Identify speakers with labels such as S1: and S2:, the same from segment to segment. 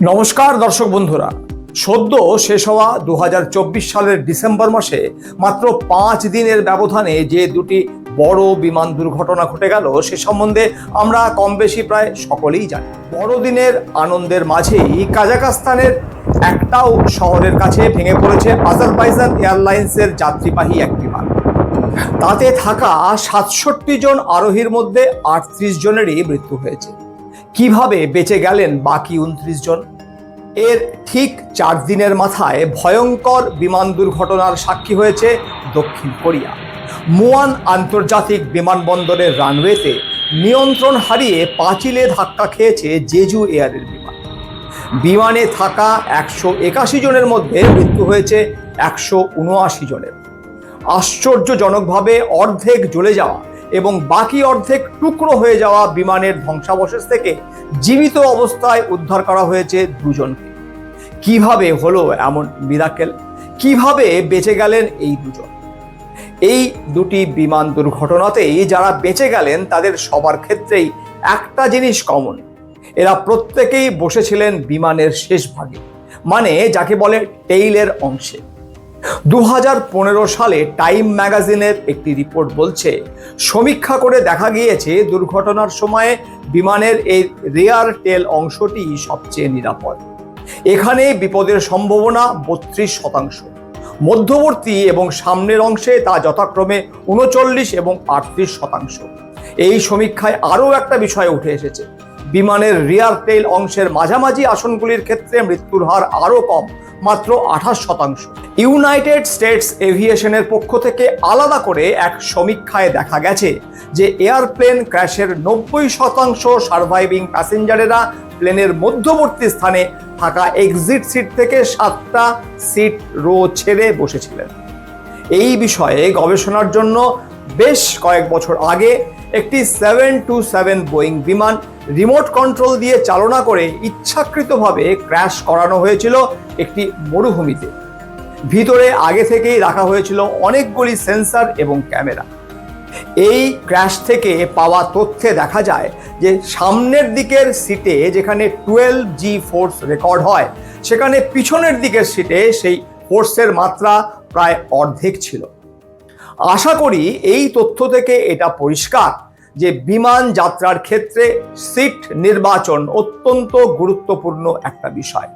S1: নমস্কার দর্শক বন্ধুরা, সদ্য শেষ হওয়া 2024 সালের ডিসেম্বর মাসে মাত্র 5 দিনের ব্যবধানে যে দুটি বড় বিমান দুর্ঘটনা ঘটে গেল সে সম্বন্ধে আমরা কম বেশি প্রায় সকলেই জানি। বড়দিনের আনন্দের মাঝেই কাজাখস্তানের একটাও শহরের কাছে ভেঙে পড়েছে আজারবাইজান এয়ারলাইন্সের যাত্রীবাহী এক বিমান। তাতে থাকা 67 জন আরোহীর মধ্যে 38 জনেরই মৃত্যু হয়েছে। কিভাবে বেঁচে গেলেন বাকি 29 জন? এর ঠিক 4 দিনের মাথায় ভয়ঙ্কর বিমান দুর্ঘটনার সাক্ষী হয়েছে দক্ষিণ কোরিয়া। মুয়ান আন্তর্জাতিক বিমানবন্দরের রানওয়েতে নিয়ন্ত্রণ হারিয়ে পাঁচিলে ধাক্কা খেয়েছে জেজু এয়ারের বিমান। বিমানে থাকা 181 জনের মধ্যে মৃত্যু হয়েছে 179 জনের। আশ্চর্যজনকভাবে অর্ধেক জ্বলে যাওয়া এবং বাকি অর্ধেক টুকরো হয়ে যাওয়া বিমানের ধ্বংসাবশেষ থেকে জীবিত অবস্থায় উদ্ধার করা হয়েছে 2 জনকে। কিভাবে হলো এমন মিরাকেল? কিভাবে বেঁচে গেলেন এই 2 জন? এই দুটি বিমান দুর্ঘটনাতেই যারা বেঁচে গেলেন তাদের সবার ক্ষেত্রেই একটা জিনিস কমন, এরা প্রত্যেকেই বসেছিলেন বিমানের শেষ ভাগে, মানে যাকে বলে টেইলের অংশে। 2015 সালে টাইম ম্যাগাজিনের একটি রিপোর্ট বলছে, সমীক্ষা করে দেখা গিয়েছে দুর্ঘটনার সময়ে বিমানের এই রেয়ার টেল অংশটি সবচেয়ে নিরাপদ। এখানে বিপদের সম্ভাবনা 32%, মধ্যবর্তী এবং সামনের অংশে তা যথাক্রমে 39 এবং 38%। এই সমীক্ষায় আরও একটা বিষয় উঠে এসেছে, বিমানের রিয়ার টেল অংশের মাঝামাঝি আসনগুলির ক্ষেত্রে মৃত্যুর হার আরও কম, মাত্র 28%। ইউনাইটেড স্টেটস এভিয়েশনের পক্ষ থেকে আলাদা করে এক সমীক্ষায় দেখা গেছে যে এয়ারপ্লেন ক্র্যাশের 90% সার্ভাইভিং প্যাসেঞ্জারেরা প্লেনের মধ্যবর্তী স্থানে থাকা এক্সিট সিট থেকে 7টা সিট রো ছেড়ে বসেছিলেন। এই বিষয়ে গবেষণার জন্য বেশ কয়েক বছর আগে একটি 727 বোয়িং বিমান রিমোট কন্ট্রোল দিয়ে চালনা করে ইচ্ছাকৃতভাবে ক্র্যাশ করানো হয়েছিল একটি মরুভূমিতে। ভিতরে আগে থেকেই রাখা হয়েছিল অনেকগুলি সেন্সর এবং ক্যামেরা। এই ক্র্যাশ থেকে পাওয়া তথ্যে দেখা যায় যে সামনের দিকের সিটে যেখানে 12G ফোর্স রেকর্ড হয়, সেখানে পিছনের দিকের সিটে সেই ফোর্সের মাত্রা প্রায় অর্ধেক ছিল। আশা করি এই তথ্য থেকে এটা পরিষ্কার যে বিমান যাত্রার ক্ষেত্রে সিট নির্বাচন অত্যন্ত গুরুত্বপূর্ণ একটা বিষয়।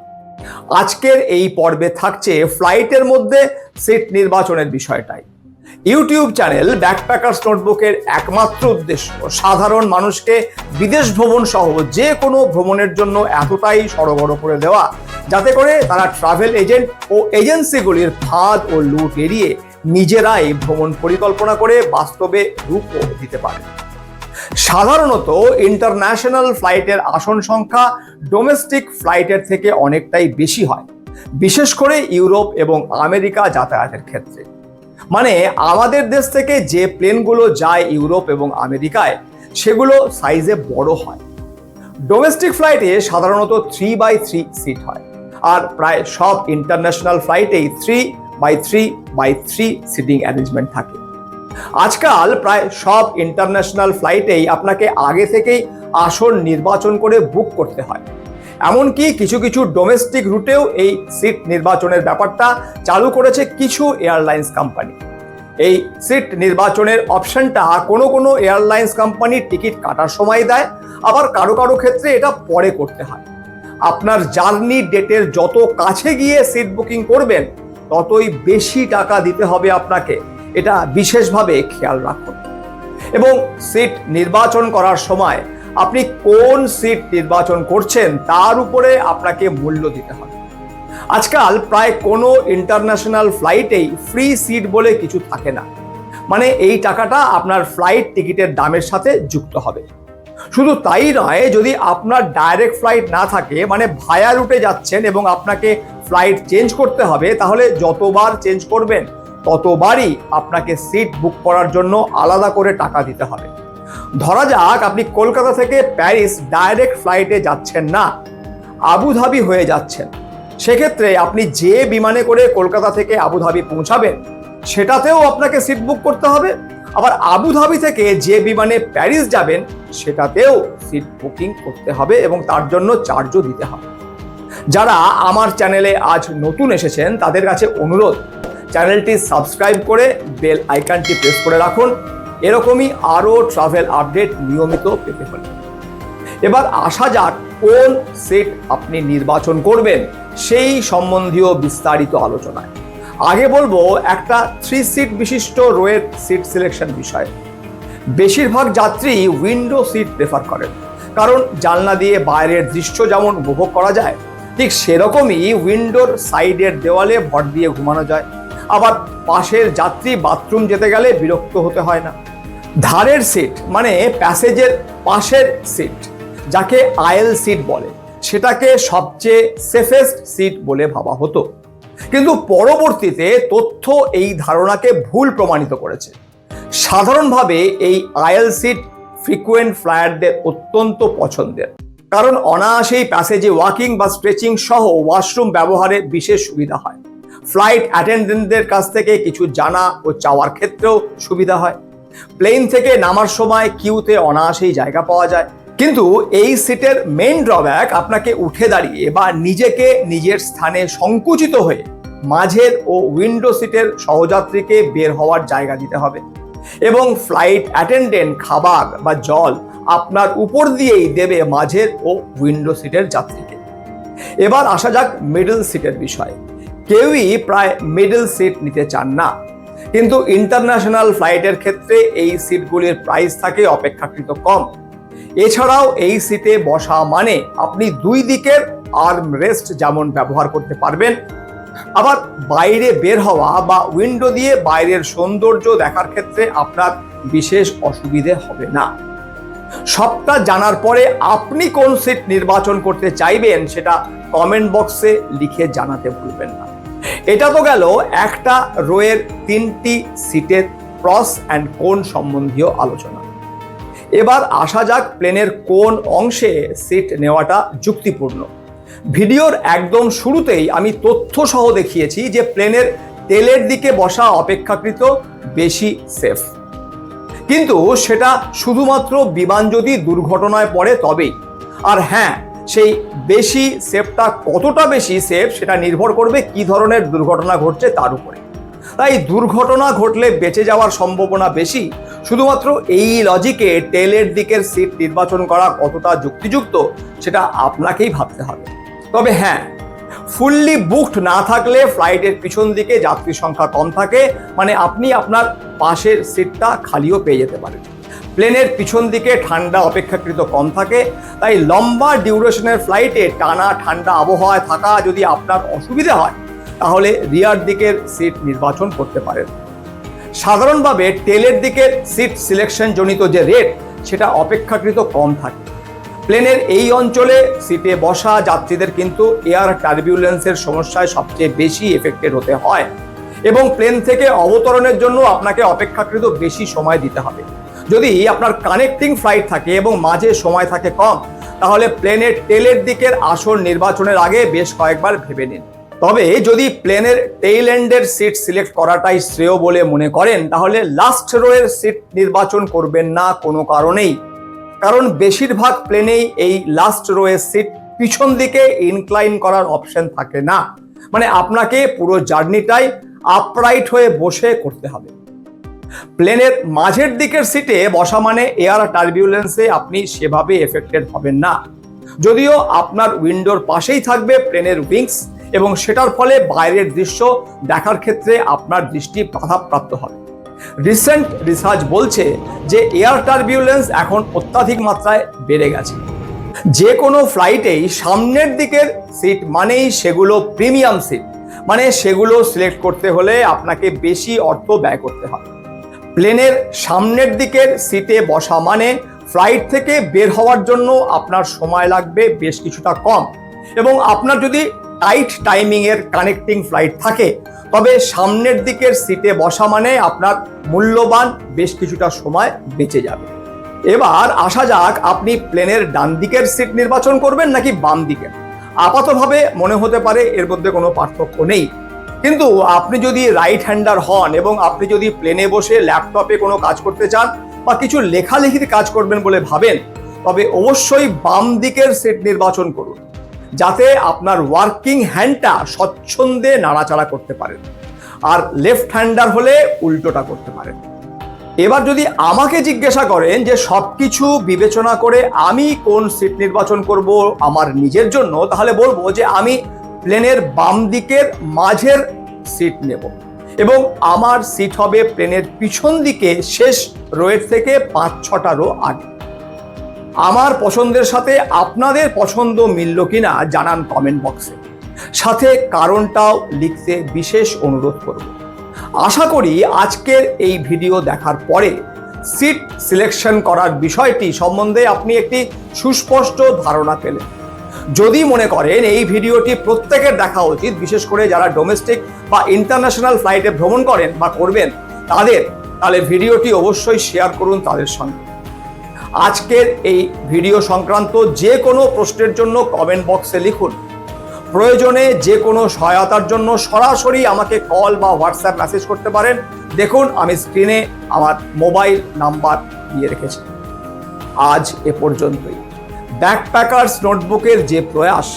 S1: আজকের এই পর্বে থাকছে ফ্লাইটের মধ্যে সিট নির্বাচনের বিষয়টাই। ইউটিউব চ্যানেল ব্যাকপ্যাকার্স নোটবুকের একমাত্র উদ্দেশ্য সাধারণ মানুষকে বিদেশ ভ্রমণ সহ যে কোনো ভ্রমণের জন্য এতটাই সরগর করে দেওয়া যাতে করে তারা ট্রাভেল এজেন্ট ও এজেন্সিগুলির ফাঁদ ও লুট এড়িয়ে নিজেরাই ভ্রমণ পরিকল্পনা করে বাস্তবে রূপ দিতে পারে। সাধারণত ইন্টারন্যাশনাল ফ্লাইটের আসন সংখ্যা ডোমেস্টিক ফ্লাইটের থেকে অনেকটাই বেশি হয়, বিশেষ করে ইউরোপ এবং আমেরিকা যাতায়াতের ক্ষেত্রে। মানে আমাদের দেশ থেকে যে প্লেনগুলো যায় ইউরোপ এবং আমেরিকায় সেগুলো সাইজে বড় হয়। ডোমেস্টিক ফ্লাইটে সাধারণত 3x3 সিট হয়, আর প্রায় সব ইন্টারন্যাশনাল ফ্লাইটেই 3x3x3 সিটিং অ্যারেঞ্জমেন্ট থাকে। আজকাল প্রায় সব ইন্টারন্যাশনাল ফ্লাইটেই আপনাকে আগে থেকেই আসন নির্বাচন করে বুক করতে হয়। এমনকি কিছু কিছু ডোমেস্টিক রুটেও এই সিট নির্বাচনের ব্যাপারটা চালু করেছে কিছু এয়ারলাইন্স কোম্পানি। এই সিট নির্বাচনের অপশনটা কোনো কোনো এয়ারলাইন্স কোম্পানি টিকিট কাটার সময় দেয়, আবার কারো কারো ক্ষেত্রে এটা পরে করতে হয়। আপনার জার্নি ডেটের যত কাছে গিয়ে সিট বুকিং করবেন ততই বেশি টাকা দিতে হবে আপনাকে, এটা বিশেষভাবে খেয়াল রাখুন। এবং সিট নির্বাচন করার সময় আপনি কোন সিট নির্বাচন করছেন তার উপরে আপনাকে মূল্য দিতে হবে। আজকাল প্রায় কোনো ইন্টারন্যাশনাল ফ্লাইটেই ফ্রি সিট বলে কিছু থাকে না, মানে এই টাকাটা আপনার ফ্লাইট টিকিটের দামের সাথে যুক্ত হবে। শুধু তাই নয়, যদি আপনার ডাইরেক্ট ফ্লাইট না থাকে, মানে ভায়া রুটে যাচ্ছেন এবং আপনাকে ফ্লাইট চেঞ্জ করতে হবে, তাহলে যতবার চেঞ্জ করবেন ততবারই আপনাকে সিট বুক করার জন্য আলাদা করে টাকা দিতে হবে। ধরা যাক আপনি কলকাতা থেকে প্যারিস ডাইরেক্ট ফ্লাইটে যাচ্ছেন না, আবুধাবি হয়ে যাচ্ছেন। সেক্ষেত্রে আপনি যে বিমানে করে কলকাতা থেকে আবুধাবি পৌঁছাবেন সেটাতেও আপনাকে সিট বুক করতে হবে, আবার আবুধাবি থেকে যে বিমানে প্যারিস যাবেন সেটাতেও সিট বুকিং করতে হবে এবং তার জন্য চার্জও দিতে হবে। যারা আমার চ্যানেলে আজ নতুন এসেছেন তাদের কাছে অনুরোধ, চ্যানেলটি সাবস্ক্রাইব করে বেল আইকনটি প্রেস করে রাখুন এরকমই আরও ট্রাভেল আপডেট নিয়মিত পেতে হলে। এবার আসা যাক কোন সিট আপনি নির্বাচন করবেন সেই সম্বন্ধীয় বিস্তারিত আলোচনায়। আগে বলবো একটা 3 সিট বিশিষ্ট রোয়ের সিট সিলেকশন বিষয়ে। বেশিরভাগ যাত্রী উইন্ডো সিট প্রেফার করেন, কারণ জানলা দিয়ে বাইরের দৃশ্য যেমন উপভোগ করা যায়, ঠিক সেরকমই উইন্ডোর সাইডের দেওয়ালে ভর দিয়ে ঘুমানো যায়। আবার পাশের যাত্রী বাথরুম যেতে গেলে বিরক্ত হতে হয় না। ধারের সিট মানে প্যাসেজের পাশের সিট, যাকে আয়েল সিট বলে, সেটাকে সবচেয়ে সেফেস্ট সিট বলে ভাবা হতো। কিন্তু পরবর্তীতে তথ্য এই ধারণাকে ভুল প্রমাণিত করেছে। সাধারণভাবে এই আয়েল সিট ফ্রিকুয়েন্ট ফ্লায়ারদের অত্যন্ত পছন্দের, কারণ অনায়াসেই প্যাসেজে ওয়াকিং বা স্ট্রেচিং সহ ওয়াশরুম ব্যবহারে বিশেষ সুবিধা হয়। ফ্লাইট অ্যাটেন্ডেন্টদের কাছ থেকে কিছু জানা ও চাওয়ার ক্ষেত্রেও সুবিধা হয়। প্লেন থেকে নামার সময় কিউতে অনায়াসেই জায়গা পাওয়া যায়। কিন্তু এই সিটের মেইন ড্রব্যাক আপনাকে উঠে দাঁড়িয়ে বা নিজেকে নিজের স্থানে সংকুচিত হয়ে মাঝের ও উইন্ডো সিটের সহযাত্রীকে বের হওয়ার জায়গা দিতে হবে, এবং ফ্লাইট অ্যাটেন্ডেন্ট খাবার বা জল আপনার উপর দিয়েই দেবে মাঝের ও উইন্ডো সিটের যাত্রীকে। এবার আসা যাক মিডল সিটের বিষয়ে। কেউই প্রায় মিডল সিট নিতে চান না, কিন্তু ইন্টারন্যাশনাল ফ্লাইটের ক্ষেত্রে এই সিটগুলির প্রাইস থাকে অপেক্ষাকৃত কম। এছাড়াও এই সিটে বসা মানে আপনি দুই দিকের আর্ম রেস্ট যেমন ব্যবহার করতে পারবেন, আবার বাইরে বের হওয়া বা উইন্ডো দিয়ে বাইরের সৌন্দর্য দেখার ক্ষেত্রে আপনার বিশেষ অসুবিধে হবে না। সবটা জানার পরে আপনি কোন সিট নির্বাচন করতে চাইবেন সেটা কমেন্ট বক্সে লিখে জানাতে ভুলবেন না। এটা তো গেল একটা রোয়ের 3টি সিটের প্রস অ্যান্ড কোন সম্বন্ধীয় আলোচনা। এবার আসা যাক প্লেনের কোন অংশে সিট নেওয়াটা যুক্তিপূর্ণ। ভিডিওর একদম শুরুতেই আমি তথ্য সহ দেখিয়েছি যে প্লেনের টেলের দিকে বসা অপেক্ষাকৃত বেশি সেফ, কিন্তু সেটা শুধুমাত্র বিমান যদি দুর্ঘটনায় পড়ে তবেই। আর হ্যাঁ, সেই বেশি সেফটা কতটা বেশি সেফ সেটা নির্ভর করবে কি ধরনের দুর্ঘটনা ঘটছে তার উপরে। তাই দুর্ঘটনা ঘটলে বেঁচে যাওয়ার সম্ভাবনা বেশি। শুধুমাত্র এই লজিকে টেলের দিকের সিট নির্বাচন করা কতটা যুক্তিযুক্ত সেটা আপনাকেই ভাবতে হবে। তবে হ্যাঁ, ফুললি বুকড না থাকলে ফ্লাইটের পিছন দিকে যাত্রী সংখ্যা কম থাকে, মানে আপনি আপনার পাশের সিটটা খালিও পেয়ে যেতে পারেন। প্লেনের পিছন দিকে ঠান্ডা অপেক্ষাকৃত কম থাকে, তাই লম্বা ডিউরেশনের ফ্লাইটে টানা ঠান্ডা আবহাওয়ায় থাকা যদি আপনার অসুবিধা হয় তাহলে রিয়ার দিকের সিট নির্বাচন করতে পারেন। সাধারণভাবে টেলের দিকের সিট সিলেকশন জনিত যে রেট সেটা অপেক্ষাকৃত কম থাকে। প্লেনের এই অঞ্চলে সিটে বসা যাত্রীদের কিন্তু এয়ার টার্বিউলেন্সের সমস্যায় সবচেয়ে বেশি এফেক্টেড হতে হয়, এবং প্লেন থেকে অবতরণের জন্য আপনাকে অপেক্ষাকৃত বেশি সময় দিতে হবে। যদি আপনার কানেক্টিং ফ্লাইট থাকে এবং মাঝে সময় থাকে কম, তাহলে প্লেনের টেলের দিকের আসন নির্বাচনের আগে বেশ কয়েকবার ভেবে নিন। তবে যদি প্লেনের টেইল এন্ডের সিট সিলেক্ট করাটাই শ্রেয় বলে মনে করেন, তাহলে লাস্ট রোয়ের সিট নির্বাচন করবেন না কোনো কারণেই, কারণ বেশিরভাগ প্লেনেই এই লাস্ট রোয়ের সিট পিছন দিকে ইনক্লাইন করার অপশন থাকে না, মানে আপনাকে পুরো জার্নিটাই আপরাইট হয়ে বসে করতে হবে। প্লেনের মাঝের দিকের সিটে বসা মানে এয়ার টার্বিউলেন্সে আপনি সেভাবে এফেক্টেড হবেন না, যদিও আপনার উইন্ডোর পাশেই থাকবে প্লেনের উইংস, এবং সেটার ফলে বাইরের দৃশ্য দেখার ক্ষেত্রে আপনার দৃষ্টি বাধাপ্রাপ্ত হবে। রিসেন্ট রিসার্চ বলছে যে এয়ার টার্বিউলেন্স এখন অত্যাধিক মাত্রায় বেড়ে গেছে। যে কোনো ফ্লাইটেই সামনের দিকের সিট মানেই সেগুলো প্রিমিয়াম সিট, মানে সেগুলো সিলেক্ট করতে হলে আপনাকে বেশি অর্থ ব্যয় করতে হবে। প্লেনের সামনের দিকের সিটে বসা মানে ফ্লাইট থেকে বের হওয়ার জন্য আপনার সময় লাগবে বেশ কিছুটা কম, এবং আপনার যদি টাইট টাইমিং এর কানেক্টিং ফ্লাইট থাকে তবে সামনের দিকের সিটে বসা মানে আপনার মূল্যবান বেশ কিছুটা সময় বেঁচে যাবে। এবার আসা যাক আপনি প্লেনের ডান দিকের সিট নির্বাচন করবেন নাকি বাম দিকের। আপাতভাবে মনে হতে পারে এর মধ্যে কোনো পার্থক্য নেই, কিন্তু আপনি যদি রাইট হ্যান্ডার হন এবং আপনি যদি প্লেনে বসে ল্যাপটপে কোনো কাজ করতে চান বা কিছু লেখালেখির কাজ করবেন বলে ভাবেন, তবে অবশ্যই বাম দিকের সিট নির্বাচন করুন। যাতে আপনার ওয়ার্কিং হ্যান্ডটা স্বচ্ছন্দে নাড়াচাড়া করতে পারেন, আর লেফট হ্যান্ডার হলে উল্টোটা করতে পারেন। এবার যদি আমাকে জিজ্ঞাসা করেন যে সবকিছু বিবেচনা করে আমি কোন সিট নির্বাচন করব আমার নিজের জন্য, তাহলে বলবো যে আমি প্লেনের বাম দিকের মাঝের সিট নেব এবং আমার সিট হবে প্লেনের পিছন দিকে শেষ রোয়ের থেকে 5-6টা রো আগে। আমার পছন্দের সাথে আপনাদের পছন্দ মিলল কিনা জানান কমেন্ট বক্সে, সাথে কারণটাও লিখতে বিশেষ অনুরোধ করব। আশা করি আজকের এই ভিডিও দেখার পরে সিট সিলেকশন করার বিষয়টি সম্বন্ধে আপনি একটি সুস্পষ্ট ধারণা পেলেন। যদি মনে করেন এই ভিডিওটি প্রত্যেকের দেখা উচিত, বিশেষ করে যারা ডোমেস্টিক বা ইন্টারন্যাশনাল ফ্লাইটে ভ্রমণ করেন বা করবেন তাহলে ভিডিওটি অবশ্যই শেয়ার করুন তাদের সঙ্গে। আজকের এই ভিডিও সংক্রান্ত যে কোনো প্রশ্নের জন্য কমেন্ট বক্সে লিখুন। প্রয়োজনে যে কোনো সহায়তার জন্য সরাসরি আমাকে কল বা হোয়াটসঅ্যাপ মেসেজ করতে পারেন। দেখুন আমি স্ক্রিনে আমার মোবাইল নাম্বার দিয়ে রেখেছি। আজ এ পর্যন্তই। ব্যাকপ্যাকার্স নোটবুকের যে প্রয়াস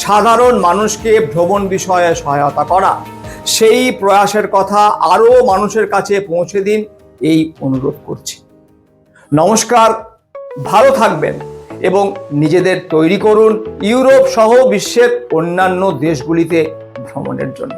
S1: সাধারণ মানুষকে ভ্রমণ বিষয়ে সহায়তা করা, সেই প্রয়াসের কথা আরও মানুষের কাছে পৌঁছে দিন এই অনুরোধ করছি। নমস্কার, ভালো থাকবেন এবং নিজেদের তৈরি করুন ইউরোপ সহ বিশ্বের অন্যান্য দেশগুলিতে ভ্রমণের জন্য।